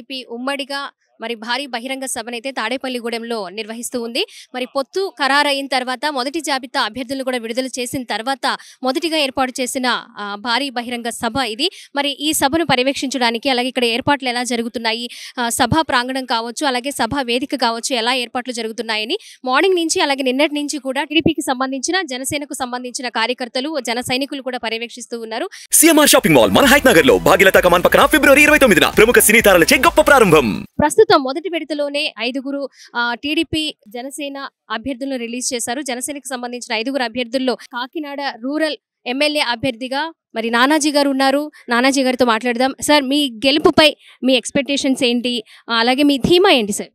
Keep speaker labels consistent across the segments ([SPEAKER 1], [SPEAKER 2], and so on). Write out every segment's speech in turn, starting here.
[SPEAKER 1] TDP ఉమ్మడిగా మరి భారీ బహిరంగ సభనైతే తాడేపల్లిగూడెంలో నిర్వహిస్తూ ఉంది. మరి పొత్తు ఖరారైన తర్వాత మొదటి జాబితా అభ్యర్థులను కూడా విడుదల చేసిన తర్వాత మొదటిగా ఏర్పాటు చేసిన భారీ బహిరంగ సభ ఇది. మరి ఈ సభను పర్యవేక్షించడానికి అలాగే ఇక్కడ ఏర్పాట్లు ఎలా జరుగుతున్నాయి, సభా ప్రాంగణం కావచ్చు అలాగే సభా వేదిక కావచ్చు ఎలా ఏర్పాట్లు జరుగుతున్నాయని మార్నింగ్ నుంచి అలాగే నిన్నటి నుంచి కూడా టీడీపీకి సంబంధించిన జనసేనకు సంబంధించిన కార్యకర్తలు జన సైనికులు కూడా పర్యవేక్షిస్తూ ఉన్నారు.
[SPEAKER 2] సిఎంఆర్ షాపింగ్ మాల్ మన హైట్ నగర్ లో భాగ్యలతా కమాన్ పక్కన ఫిబ్రవరి 29న ప్రముఖ సినీ తారలచే గొప్ప ప్రారంభం.
[SPEAKER 1] ప్రస్తుతం మొదటి విడతలోనే 5 టీడీపీ జనసేన అభ్యర్థులను రిలీజ్ చేశారు. జనసేనకు సంబంధించిన 5 అభ్యర్థుల్లో కాకినాడ రూరల్ ఎమ్మెల్యే అభ్యర్థిగా మరి నానాజీ గారు ఉన్నారు. నానాజీ గారితో మాట్లాడదాం. సార్, మీ గెలుపుపై మీ ఎక్స్పెక్టేషన్స్ ఏంటి, అలాగే మీ ధీమా ఏంటి సార్?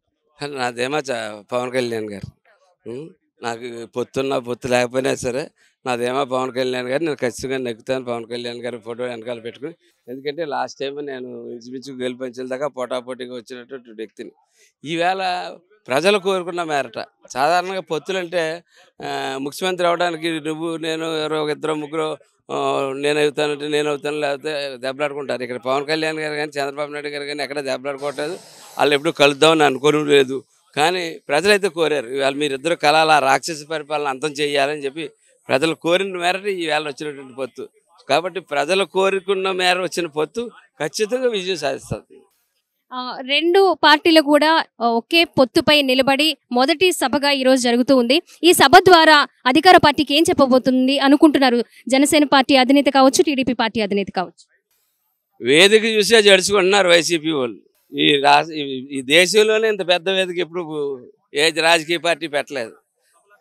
[SPEAKER 3] నాదేమో పవన్ కళ్యాణ్ గారు. నాకు పొత్తు లేకపోయినా సరే నాదేమో పవన్ కళ్యాణ్ గారు. నేను ఖచ్చితంగా నెక్కుతాను పవన్ కళ్యాణ్ గారు ఫోటో వెనకాల పెట్టుకుని. ఎందుకంటే లాస్ట్ టైం నేను ఇంచుమించు గెలిపించిన దాకా పోటాపోటీగా వచ్చినటువంటి వ్యక్తిని. ఈవేళ ప్రజలు కోరుకున్న మేరట సాధారణంగా పొత్తులంటే ముఖ్యమంత్రి అవడానికి నువ్వు నేను ఎవరో ఇద్దరు ముగ్గురు నేను అవుతాను లేకపోతే దెబ్బలాడుకుంటారు. ఇక్కడ పవన్ కళ్యాణ్ గారు కానీ చంద్రబాబు నాయుడు గారు కానీ ఎక్కడ దెబ్బలాడుకోవట్లేదు. వాళ్ళు ఎప్పుడు కలుద్దామని అనుకోవడం లేదు. కానీ ప్రజలైతే కోరారు ఇవాళ మీరిద్దరు కలాల రాక్షస పరిపాలన అంతం చేయాలని చెప్పి ప్రజలు కోరిన మేర ఈవేళ వచ్చినటువంటి పొత్తు. కాబట్టి ప్రజలు కోరుకున్న మేర వచ్చిన పొత్తు ఖచ్చితంగా విజయం సాధిస్తుంది.
[SPEAKER 1] 2 పార్టీలు కూడా ఒకే పొత్తుపై నిలబడి మొదటి సభగా ఈరోజు జరుగుతూ ఉంది. ఈ సభ ద్వారా అధికార పార్టీకి ఏం చెప్పబోతుంది అనుకుంటున్నారు? జనసేన పార్టీ అధినేత కావచ్చు, టీడీపీ పార్టీ అధినేత కావచ్చు.
[SPEAKER 3] వేదిక చూసే జడుచుకుంటున్నారు వైసీపీ వాళ్ళు. ఈ దేశంలోనే ఇంత పెద్ద వేదిక ఎప్పుడు ఏ రాజకీయ పార్టీ పెట్టలేదు.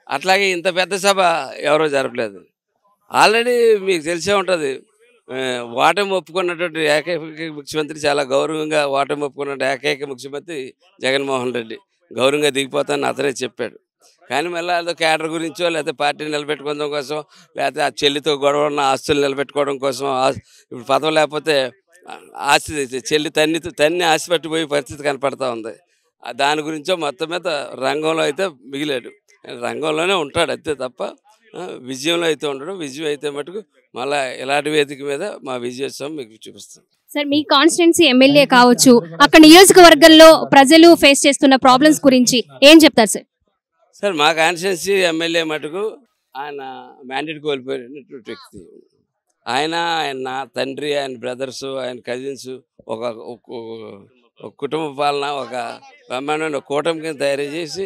[SPEAKER 3] అట్లాగే ఇంత పెద్ద సభ ఎవరో జరపలేదు. ఆల్రెడీ మీకు తెలిసే ఉంటుంది, ఓటమి ఒప్పుకున్నటువంటి ఏకైక ముఖ్యమంత్రి, చాలా గౌరవంగా ఓటమి ఒప్పుకున్న ఏకైక ముఖ్యమంత్రి జగన్మోహన్ రెడ్డి. గౌరవంగా దిగిపోతానని అతనే చెప్పాడు. కానీ మళ్ళీ అదో కేడర్ గురించో లేకపోతే పార్టీని నిలబెట్టుకోవడం కోసం లేకపోతే ఆ చెల్లితో గొడవ ఉన్న ఆస్తులు నిలబెట్టుకోవడం కోసం, ఇప్పుడు పదవి లేకపోతే ఆస్తి చెల్లి తన్ని ఆస్తి పట్టిపోయే పరిస్థితి కనపడతా ఉంది. దాని గురించో మొత్తం మీద రంగంలో అయితే మిగిలాడు. రంగంలోనే ఉంటాడు అంతే తప్ప విజయంలో అయితే ఉండడు. విజయం అయితే మటుకు మళ్ళీ ఇలాంటి వేదిక మీద మా విజయోత్సవం మీకు చూపిస్తాం.
[SPEAKER 1] సార్, మీ కాన్స్టిట్యున్సీ ఎమ్మెల్యే కావచ్చు, అక్కడ నియోజకవర్గంలో ప్రజలు ఫేస్ చేస్తున్న ప్రాబ్లమ్స్ గురించి ఏం చెప్తారు సార్?
[SPEAKER 3] సార్, మా కాన్స్టిట్యున్సీ ఎమ్మెల్యే మటుకు ఆయన మ్యాండేట్ కోల్పోయినటువంటి వ్యక్తి. ఆయన నా తండ్రి, ఆయన బ్రదర్స్, ఆయన కజిన్స్ ఒక కుటుంబ పాలన ఒక బ్రహ్మాండమైన కూటమి కింద తయారు చేసి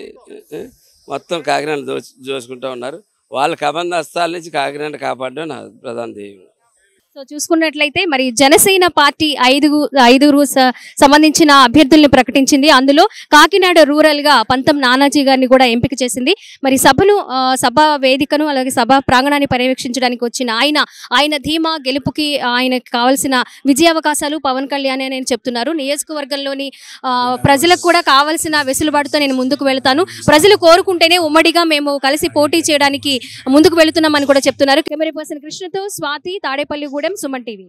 [SPEAKER 3] మొత్తం కాకినాడ దోచుకుంటూ ఉన్నారు. వాళ్ళ కబంధ హస్తాల నుంచి కాకినాడ కాపాడడం నా ప్రధాన ధ్యేయం.
[SPEAKER 1] సో చూసుకున్నట్లయితే మరి జనసేన పార్టీ 5 సంబంధించిన అభ్యర్థుల్ని ప్రకటించింది. అందులో కాకినాడ రూరల్ గా పంతం నానాజీ గారిని కూడా ఎంపిక చేసింది. మరి సభ వేదికను అలాగే సభ ప్రాంగణాన్ని పర్యవేక్షించడానికి వచ్చిన ఆయన ధీమా గెలుపుకి ఆయనకు కావాల్సిన విజయావకాశాలు పవన్ కళ్యాణ్ అని చెప్తున్నారు. నియోజకవర్గంలోని ప్రజలకు కూడా కావాల్సిన వెసులుబాటుతో నేను ముందుకు వెళ్తాను, ప్రజలు కోరుకుంటేనే ఉమ్మడిగా మేము కలిసి పోటీ చేయడానికి ముందుకు వెళుతున్నామని కూడా చెప్తున్నారు. కెమెరా పర్సన్ కృష్ణతో స్వాతి, తాడేపల్లిగూడెం, సుమన్ టీవీ.